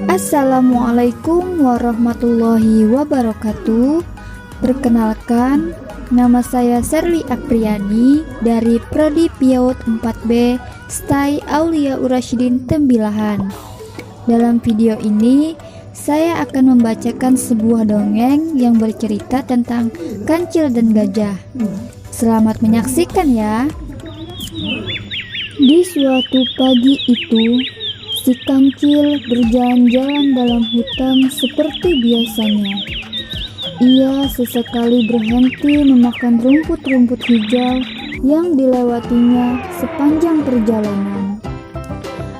Assalamualaikum warahmatullahi wabarakatuh. Perkenalkan, nama saya Serly Apriani dari Prodi PIAUD 4B STAI Aulia Urasyidin Tembilahan. Dalam video ini, saya akan membacakan sebuah dongeng yang bercerita tentang kancil dan gajah. Selamat menyaksikan ya. Di suatu pagi itu, si kancil berjalan-jalan dalam hutan seperti biasanya. Ia sesekali berhenti memakan rumput-rumput hijau yang dilewatinya sepanjang perjalanan.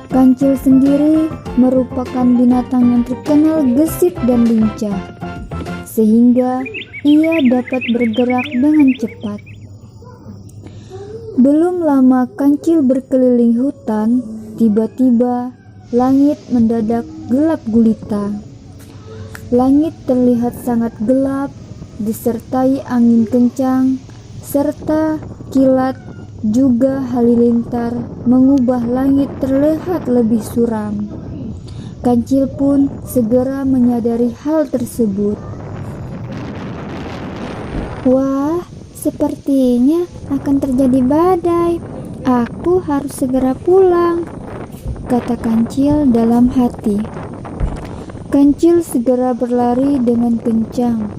Kancil sendiri merupakan binatang yang terkenal gesit dan lincah, sehingga ia dapat bergerak dengan cepat. Belum lama kancil berkeliling hutan, tiba-tiba langit mendadak gelap gulita. Langit terlihat sangat gelap, disertai angin kencang, serta kilat juga halilintar mengubah langit terlihat lebih suram. Kancil pun segera menyadari hal tersebut. Wah, sepertinya akan terjadi badai. Aku harus segera pulang, kata kancil dalam hati. Kancil segera berlari dengan kencang.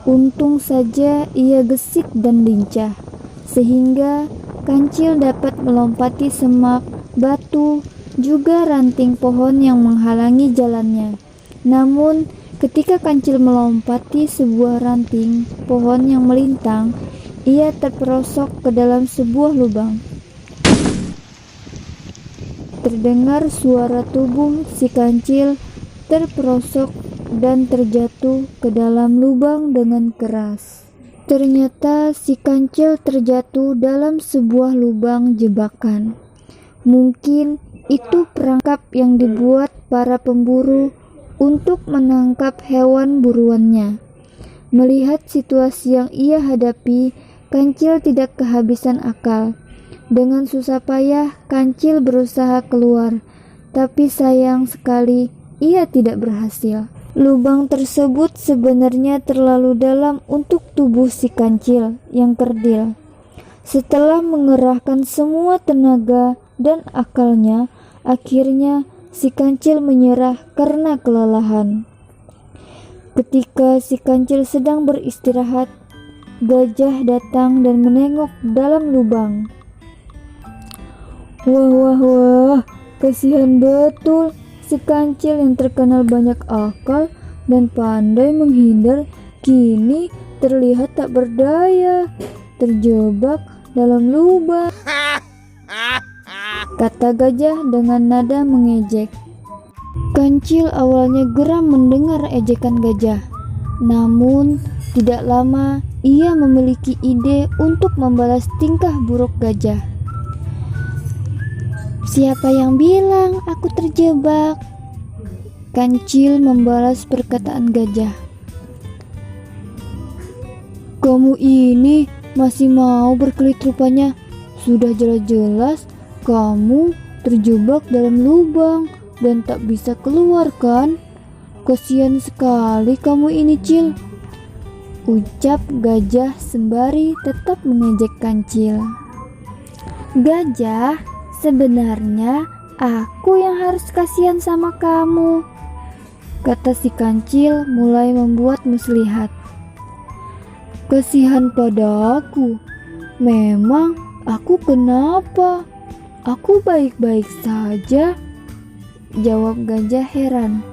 Untung saja ia gesit dan lincah, sehingga kancil dapat melompati semak, batu, juga ranting pohon yang menghalangi jalannya. Namun, ketika kancil melompati sebuah ranting pohon yang melintang, ia terperosok ke dalam sebuah lubang. Terdengar suara tubuh si kancil terperosok dan terjatuh ke dalam lubang dengan keras. Ternyata si kancil terjatuh dalam sebuah lubang jebakan. Mungkin itu perangkap yang dibuat para pemburu untuk menangkap hewan buruannya. Melihat situasi yang ia hadapi, kancil tidak kehabisan akal. Dengan susah payah, kancil berusaha keluar, tapi sayang sekali ia tidak berhasil. Lubang tersebut sebenarnya terlalu dalam untuk tubuh si kancil yang kerdil. Setelah mengerahkan semua tenaga dan akalnya, akhirnya si kancil menyerah karena kelelahan. Ketika si kancil sedang beristirahat, gajah datang dan menengok dalam lubang. Wah, kasihan betul si kancil yang terkenal banyak akal dan pandai menghindar, kini terlihat tak berdaya, terjebak dalam lubang, kata gajah dengan nada mengejek. Kancil awalnya geram mendengar ejekan gajah, namun tidak lama ia memiliki ide untuk membalas tingkah buruk gajah. Siapa yang bilang aku terjebak? Kancil membalas perkataan gajah. Kamu ini masih mau berkelit rupanya. Sudah jelas-jelas kamu terjebak dalam lubang dan tak bisa keluar kan? Kasihan sekali kamu ini, Cil, ucap gajah sembari tetap mengejek kancil. Gajah, sebenarnya aku yang harus kasihan sama kamu, kata si kancil mulai membuat muslihat. Kasihan padaku? Memang aku kenapa? Aku baik-baik saja, jawab gajah heran.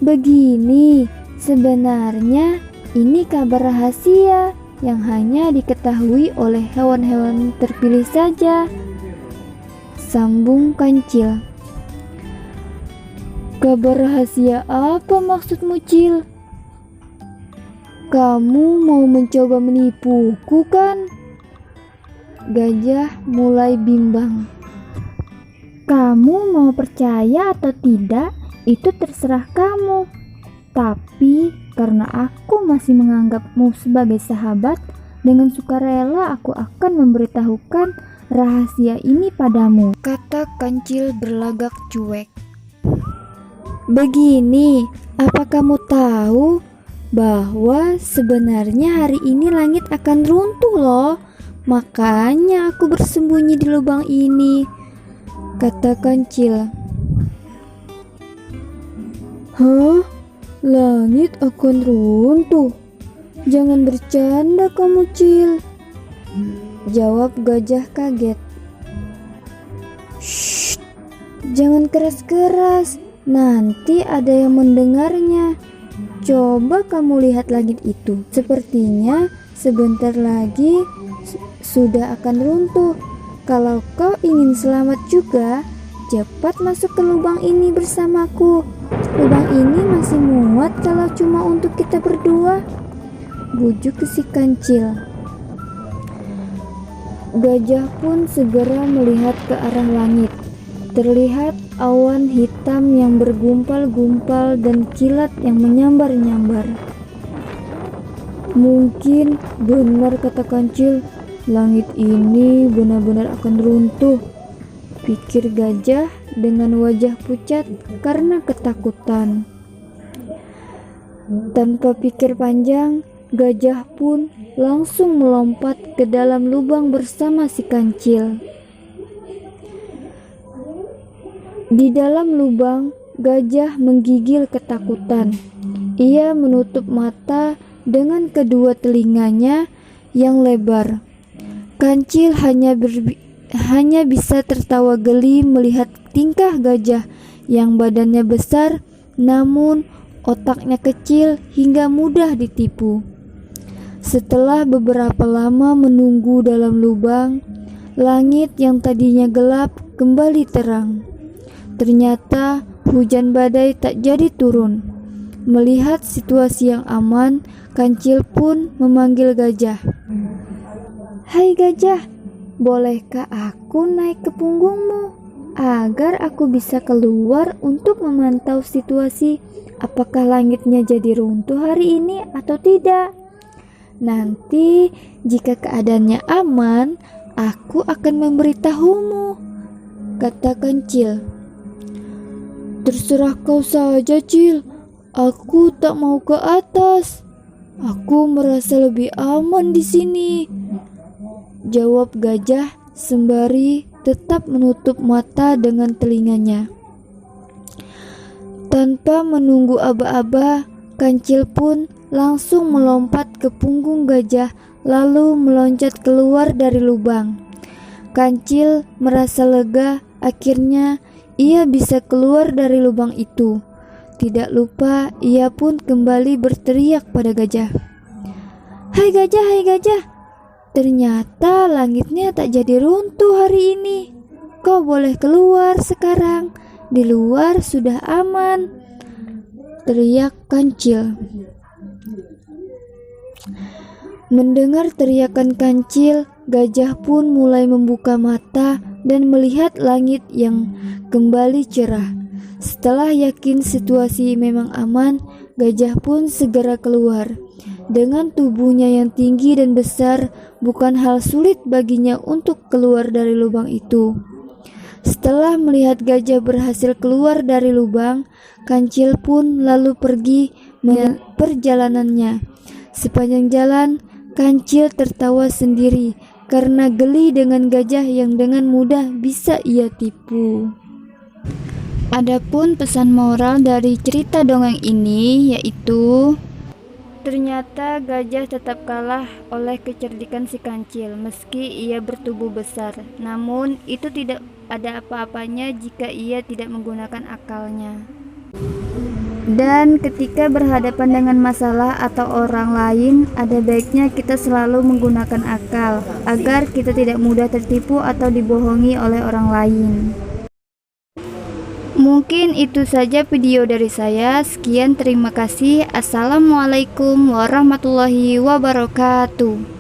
Begini, sebenarnya ini kabar rahasia yang hanya diketahui oleh hewan-hewan terpilih saja, sambung kancil. Kabar rahasia apa maksudmu, Cil? Kamu mau mencoba menipuku kan? Gajah mulai bimbang. Kamu mau percaya atau tidak, itu terserah kamu. Tapi karena aku masih menganggapmu sebagai sahabat, dengan sukarela aku akan memberitahukan rahasia ini padamu, kata kancil berlagak cuek. Begini, apa kamu tahu bahwa sebenarnya hari ini langit akan runtuh loh? Makanya aku bersembunyi di lubang ini, kata kancil. Hah? Langit akan runtuh? Jangan bercanda kamu, Cil, jawab gajah kaget. Shh, jangan keras-keras, nanti ada yang mendengarnya. Coba kamu lihat langit itu, sepertinya sebentar lagi sudah akan runtuh. Kalau kau ingin selamat juga, cepat masuk ke lubang ini bersamaku. Lubang ini masih muat kalau cuma untuk kita berdua, bujuk si kancil. Gajah pun segera melihat ke arah langit. Terlihat awan hitam yang bergumpal-gumpal dan kilat yang menyambar-nyambar. Mungkin benar kata kancil, langit ini benar-benar akan runtuh, pikir gajah dengan wajah pucat karena ketakutan. Tanpa pikir panjang, gajah pun langsung melompat ke dalam lubang bersama si kancil. Di dalam lubang, gajah menggigil ketakutan. Ia menutup mata dengan kedua telinganya yang lebar. Kancil hanya bisa tertawa geli melihat tingkah gajah yang badannya besar namun otaknya kecil hingga mudah ditipu. Setelah beberapa lama menunggu dalam lubang, langit yang tadinya gelap kembali terang. Ternyata hujan badai tak jadi turun. Melihat situasi yang aman, kancil pun memanggil gajah. Hai gajah, bolehkah aku naik ke punggungmu agar aku bisa keluar untuk memantau situasi apakah langitnya jadi runtuh hari ini atau tidak? Nanti jika keadaannya aman, aku akan memberitahumu, kata kancil. Terserah kau saja, Cil. Aku tak mau ke atas. Aku merasa lebih aman di sini, jawab gajah sembari tetap menutup mata dengan telinganya. Tanpa menunggu aba-aba, kancil pun langsung melompat ke punggung gajah lalu meloncat keluar dari lubang. Kancil merasa lega, akhirnya ia bisa keluar dari lubang itu. Tidak lupa ia pun kembali berteriak pada gajah. Hai gajah, hai gajah. Ternyata langitnya tak jadi runtuh hari ini. Kau boleh keluar sekarang. Di luar sudah aman, teriak kancil. Mendengar teriakan kancil, gajah pun mulai membuka mata dan melihat langit yang kembali cerah. Setelah yakin situasi memang aman, gajah pun segera keluar. Dengan tubuhnya yang tinggi dan besar, bukan hal sulit baginya untuk keluar dari lubang itu. Setelah melihat gajah berhasil keluar dari lubang, kancil pun lalu pergi perjalanannya. Sepanjang jalan, kancil tertawa sendiri karena geli dengan gajah yang dengan mudah bisa ia tipu. Adapun pesan moral dari cerita dongeng ini yaitu ternyata gajah tetap kalah oleh kecerdikan si kancil meski ia bertubuh besar. Namun itu tidak ada apa-apanya jika ia tidak menggunakan akalnya. Dan ketika berhadapan dengan masalah atau orang lain, ada baiknya kita selalu menggunakan akal agar kita tidak mudah tertipu atau dibohongi oleh orang lain. Mungkin itu saja video dari saya. Sekian, terima kasih. Assalamualaikum warahmatullahi wabarakatuh.